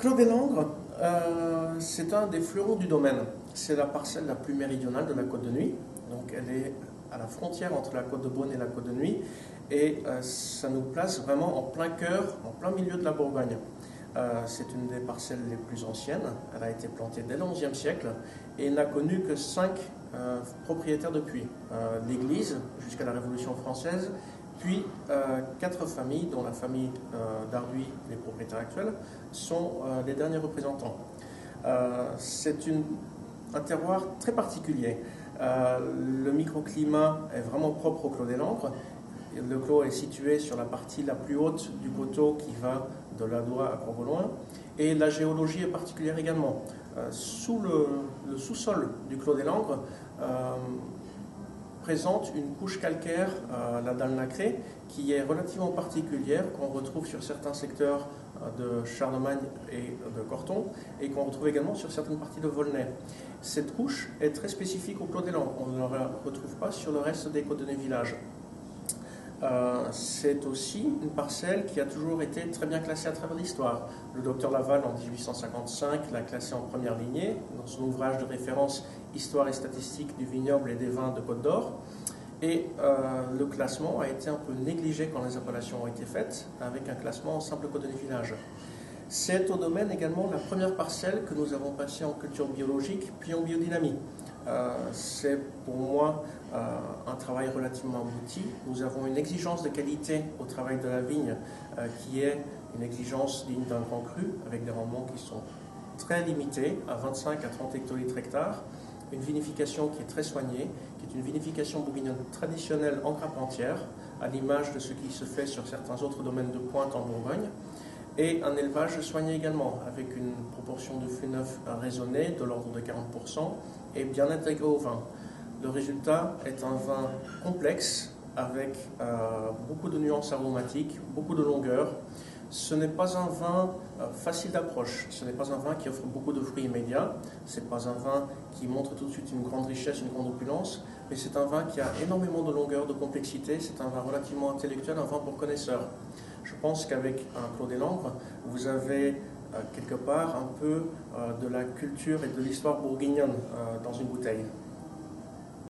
Clos des Langres, c'est un des fleurons du domaine. C'est la parcelle la plus méridionale de la Côte de Nuit. Donc elle est à la frontière entre la Côte de Beaune et la Côte de Nuit. Et ça nous place vraiment en plein cœur, en plein milieu de la Bourgogne. C'est une des parcelles les plus anciennes. Elle a été plantée dès le XIe siècle et n'a connu que 5 propriétaires depuis. L'Église, jusqu'à la Révolution française, puis 4 familles, dont la famille d'Arduy, les propriétaires actuels, sont les derniers représentants. C'est un terroir très particulier. Le microclimat est vraiment propre au Clos des Langres. Le clos est situé sur la partie la plus haute du coteau qui va de l'Adoua à Courbeloin. Et la géologie est particulière également. Sous le sous-sol du Clos des Langres présente une couche calcaire, la dalle nacrée, qui est relativement particulière, qu'on retrouve sur certains secteurs de Charlemagne et de Corton, et qu'on retrouve également sur certaines parties de Volnay. Cette couche est très spécifique au Clos des Langres. On ne la retrouve pas sur le reste des Côtes de Nuit villages. C'est aussi une parcelle qui a toujours été très bien classée à travers l'histoire. Le docteur Laval, en 1855, l'a classée en première lignée dans son ouvrage de référence Histoire et statistique du vignoble et des vins de Côte d'Or. Et le classement a été un peu négligé quand les appellations ont été faites, avec un classement en simple Côte de Nuit village. C'est au domaine également la première parcelle que nous avons passée en culture biologique, puis en biodynamie. C'est pour moi un travail relativement abouti. Nous avons une exigence de qualité au travail de la vigne qui est une exigence digne d'un grand cru, avec des rendements qui sont très limités, à 25 à 30 hectolitres hectares. Une vinification qui est très soignée, qui est une vinification bourguignonne traditionnelle en grappe entière, à l'image de ce qui se fait sur certains autres domaines de pointe en Bourgogne. Et un élevage soigné également, avec une proportion de fûts neufs raisonnée, de l'ordre de 40%, et bien intégré au vin. Le résultat est un vin complexe, avec beaucoup de nuances aromatiques, beaucoup de longueur. Ce n'est pas un vin facile d'approche, ce n'est pas un vin qui offre beaucoup de fruits immédiats, ce n'est pas un vin qui montre tout de suite une grande richesse, une grande opulence, mais c'est un vin qui a énormément de longueur, de complexité, c'est un vin relativement intellectuel, un vin pour connaisseurs. Je pense qu'avec un Clos des Langres, vous avez quelque part un peu de la culture et de l'histoire bourguignonne dans une bouteille.